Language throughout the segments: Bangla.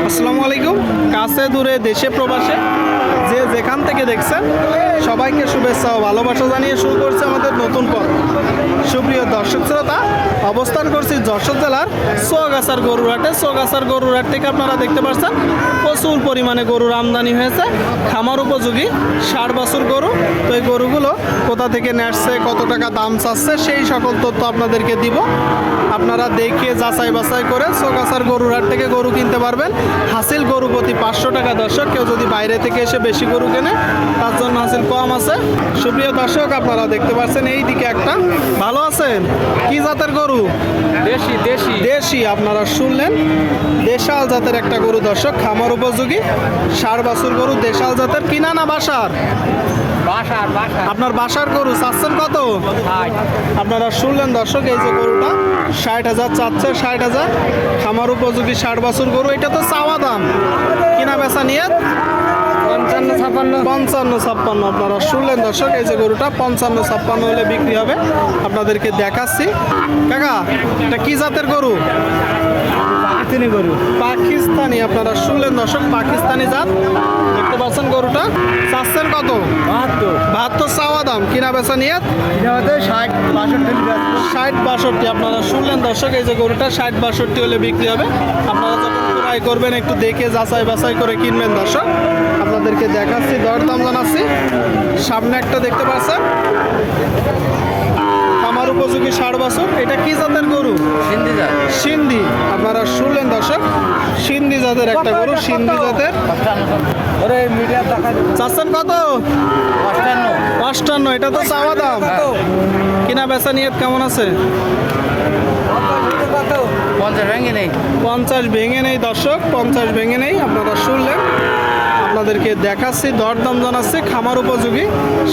আসসালামু আলাইকুম। কাছে দূরে দেশে প্রবাসে যে যেখান থেকে দেখছেন সবাইকে শুভেচ্ছা ও ভালোবাসা জানিয়ে শুরু করছে আমাদের নতুন পথ। সুপ্রিয় দর্শক শ্রোতা, অবস্থান করছি যশোর জেলার চৌগাছার গরুর হাটে। চৌগাছার গরুর হাট থেকে আপনারা দেখতে পাচ্ছেন প্রচুর পরিমাণে গরুর আমদানি হয়েছে, খামার উপযোগী 60 বছর গরু। তো এই গরুগুলো কোথা থেকে নেসছে, কত টাকা দাম চাচ্ছে, সেই সকল তথ্য আপনাদেরকে দিব। আপনারা দেখে যাচাই বাছাই করে চৌগাছার গরুর হাট থেকে গরু কিনতে পারবেন। হাসিল গরু প্রতি 500 টাকা দর্শক। কেউ যদি বাইরে থেকে এসে বেশি গরু কেনে তার জন্য হাসিল কম আছে। সুপ্রিয় দর্শক, আপনারা দেখতে পাচ্ছেন এই দিকে একটা ভালো আছেন। কি জাতের গরু? দেশি দেশি দেশি। আপনারা শুনলেন দেশাল জাতের একটা গরু দর্শক, খামার উপযোগী 60 বছর গরু। দেশাল জাতের, কিনা না বাসার? বাসার বাসার আপনার বাসার গরু। চাচ্ছেন কত? আপনারা শুনলেন দর্শক, এই যে গরুটা 60,000 চাচ্ছে। 60,000 খামার উপযোগী 60 বছর গরু। এটা তো চাওয়া দাম, কিনা বেচা নিয়ে 55-56। আপনারা শুনলেন দর্শক, এই যে গরুটা 55-56 হলে বিক্রি হবে। আপনাদেরকে দেখাচ্ছি। কাকা, এটা কি জাতের গরু? গরু পাকিস্তানি। আপনারা শুনলেন দর্শক, পাকিস্তানি জাত। দেখতে পাচ্ছেন গরুটা। চাচ্ছেন কত? 72 চাওয়া দাম, কিনা বেচা নিয়ে 60-62। আপনারা শুনলেন দর্শক, এই যে গরুটা 60-62 হলে বিক্রি হবে। আপনারা যখন ক্রয় করবেন একটু দেখে যাচাই বাছাই করে কিনবেন দর্শক। আপনাদেরকে দেখাচ্ছি, দরদাম জানাচ্ছি। সামনে একটা দেখতে পাচ্ছেন খামার উপযোগী 60 বছর। এটা কি জাতের গরু? সিন্ধি জাত। সিন্ধি। আপনারা শুনলেন দর্শক, সিন্ধি জাতের একটা গরু। সিন্ধি জাতের। ওরে মিডিয়া টাকা চাচ্ছেন কত? 58। এটা তো চাওয়া দাম। কিনা বেচা নিয়ত কেমন আছে? 50 ভেঙে নেই। 50 ভেঙে নেই দর্শক, 50 ভেঙে নেই। আপনারা শুনলেন, আপনাদেরকে দেখাচ্ছি, দরদাম জানাচ্ছি। খামার উপযোগী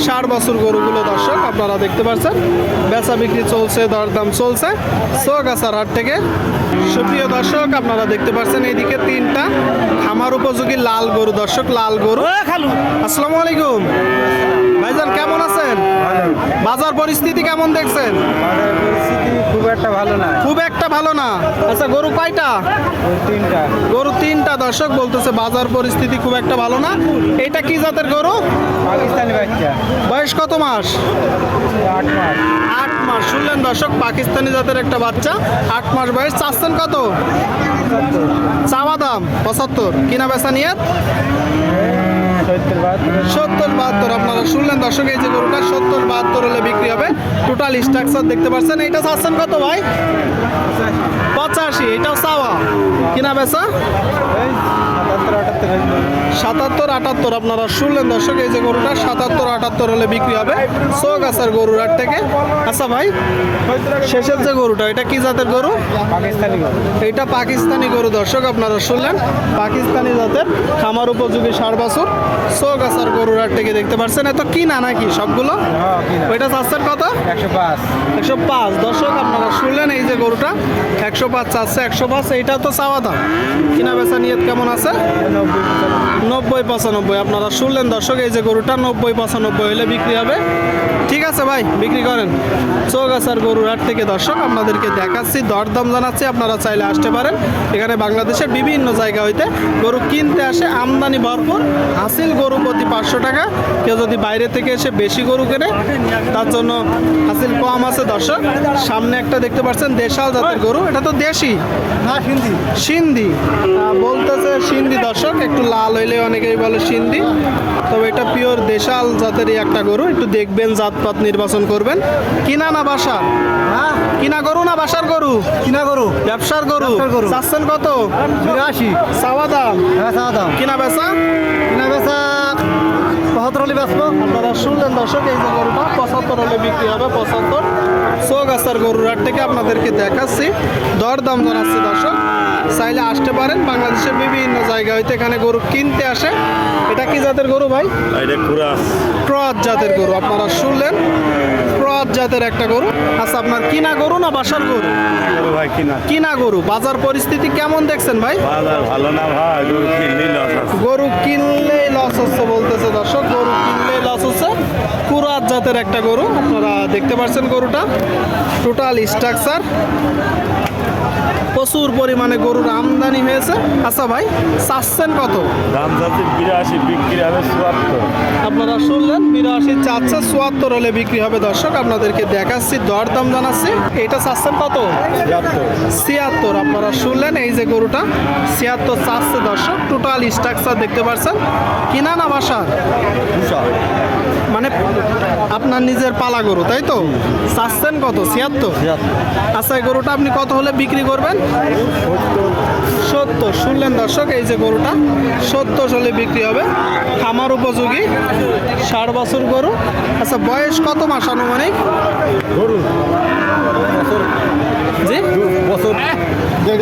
60 বছর গরুগুলো দর্শক আপনারা দেখতে পাচ্ছেন। বেচা বিক্রি চলছে, দরদাম চলছে চৌগাছার হাট থেকে। সুপ্রিয় দর্শক, আপনারা দেখতে পাচ্ছেন এইদিকে 3টা খামার উপযোগী লাল গরু দর্শক, লাল গরু। আসসালামু আলাইকুম ভাইজান, কেমন আছেন? বাজার পরিস্থিতি কেমন দেখছেন? খুব একটা ভালো না। খুব একটা ভালো না। আচ্ছা, গরু কয়টা? গরু 3টা দর্শক বলতেছে বাজার পরিস্থিতি খুব একটা ভালো না। এটা কি জাতের গরু? পাকিস্তানি বাচ্চা। বয়স কত মাস? 8 মাস। 8 মাস। শুনলেন দর্শক, পাকিস্তানি জাতের একটা বাচ্চা, 8 মাস বয়স। চাচ্ছেন কত? চাওয়া দাম 75, কিনা বেচা নিয়ে 70-72। আপনারা শুনলেন দর্শক, এই যে গরুটা 70-72 হলে বিক্রি হবে। টোটাল স্ট্রাকচার দেখতে পাচ্ছেন। এইটা চাচ্ছেন কত ভাই? 85। এটাও চাওয়া, কিনা বেচা 77-78। আপনারা শুনলেন দর্শক, এই যে গরুটা 77-78 হলে বিক্রি হবে চৌগাছার গরুর হাট থেকে। আচ্ছা ভাই, শেষের যে গরুটা, এটা কি জাতের গরু? পাকিস্তানি গরু। এটা পাকিস্তানি গরু দর্শক আপনারা শুনলেন, পাকিস্তানি জাতের খামার উপযোগী 60 বছর চৌগাছার গরুর হাট থেকে দেখতে পাচ্ছেন। এত কিনা নাকি সবগুলো? ওইটা চাচ্ছেন কত? 105। দর্শক আপনারা শুনলেন, এই যে গরুটা 105 চাচ্ছে। 105। এইটা তো চাওয়া দাম, কিনা বেচা নিয়ত কেমন আছে? 90-95। আপনারা শুনলেন দর্শক, এই যে গরুটা 90-95 হলে বিক্রি হবে। ঠিক আছে ভাই, বিক্রি করেন। চৌগাছার গরুর হাট থেকে দর্শক আপনাদেরকে দেখাচ্ছি, দরদাম জানাচ্ছি। আপনারা চাইলে আসতে পারেন। এখানে বাংলাদেশের বিভিন্ন জায়গা হইতে গরু কিনতে আসে, আমদানি ভরপুর। হাসিল গরু প্রতি 500 টাকা। কেউ যদি বাইরে থেকে এসে বেশি গরু কেনে তার জন্য হাসিল কম আছে দর্শক। সামনে একটা দেখতে পাচ্ছেন দেশাল জাতের গরু। এটা তো দেশি না, সিন্ধি। সিন্ধি বলতেছে, সিন্ধি দর্শক। একটু লাল হইলে অনেকেই বলে সিন্ধি, তবে এটা পিওর দেশাল জাতেরই একটা গরু। একটু দেখবেন, জাতপাত নির্বাচন করবেন। কিনা না বাসার? কিনা গরু না বাসার গরু? কিনা গরু। ব্যবসার গরু। ব্যবসার গরু। চাচ্ছেন কত? 82। চাওয়া দাম? হ্যাঁ, চাওয়া দাম। কিনা বেচা? কিনা বেচা 75 হলে বেচবো। আপনারা শুনলেন দর্শক, এই যে গরুটা 75 হলে বিক্রি হবে। 75। চৌগাছার গরুর হাট থেকে আপনাদেরকে দেখাচ্ছি, দরদাম জানাচ্ছি দর্শক। চাইলে আসতে পারেন। বাংলাদেশের বিভিন্ন জায়গা হইতে এখানে গরু কিনতে আসে। এটা কি জাতের গরু ভাই? ক্রস জাতের গরু। আপনারা শুনলেন, ক্রস জাতের একটা গরু। আচ্ছা, আপনার কিনা গরু না বাসার গরু? ভাই কিনা কিনা গরু। বাজার পরিস্থিতি কেমন দেখছেন ভাই? বাজার ভালো না ভাই, গরু কিনলেই লস আছে। গরু কিনলেই লস হচ্ছে বলতেছে দর্শক। গরু কিনলেই লস হচ্ছে। কুরাত জাতের একটা গরু। আপনারা দেখতে পাচ্ছেন গরুটা টোটাল স্ট্রাকচার। প্রচুর পরিমাণে গরুর আমদানি হয়েছে। আচ্ছা ভাই, চাচ্ছেন কত? দাম যাচ্ছে 82, বিক্রি হবে 74। আপনারা শুনলেন 82 চাচ্ছে, 74 হলে বিক্রি হবে। দর্শক আপনাদেরকে দেখাচ্ছি, দরদাম জানাচ্ছি। এটা চাচ্ছেন কত? 76। আপনারা শুনলেন, এই যে গরুটা 76 চাচ্ছে। দর্শক টোটাল স্ট্রাকচার দেখতে পাচ্ছেন। কিনা না বাসার? মানে আপনার নিজের পালা গরু, তাই তো? চাচ্ছেন কত? 76। আচ্ছা, এই গরুটা আপনি কত হলে বিক্রি করবেন? 70। শুনলেন দর্শক, এই যে গরুটা 70 হলে বিক্রি হবে। খামার উপযোগী 60 বছর গরু। আচ্ছা, বয়স কত মাস আনুমানিক? জি,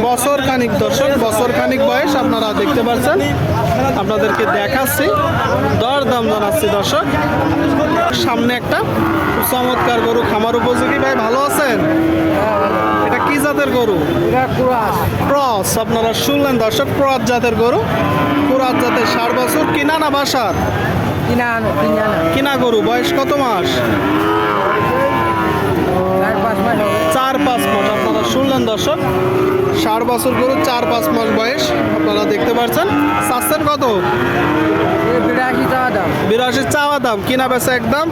বছর খানিক। দর্শক বছর খানিক বয়স আপনারা দেখতে পাচ্ছেন। আপনাদেরকে দেখাচ্ছি, দরদাম জানাচ্ছি। দর্শক সামনে একটা চমৎকার গরু, খামার উপযোগী। ভাই ভালো আছেন? এটা কি জাতের গরু? ক্রস। আপনারা শুনলেন দর্শক, ক্রস জাতের গরু। ক্রস জাতের 60 বছর। কিনা না বাসার? কিনা গরু। বয়স কত মাস? 4-5 মাস। আপনারা শুনলেন দর্শক, 60 বছর গরু, 4-5 মাস বয়স। আপনারা দেখতে পাচ্ছেন। চাচ্ছেন কত? 82 চাওয়া দাম। কিনা বেচা একদম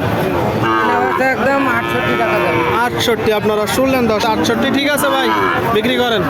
68। আপনারা শুনলেন 68। ঠিক আছে ভাই, বিক্রি করেন।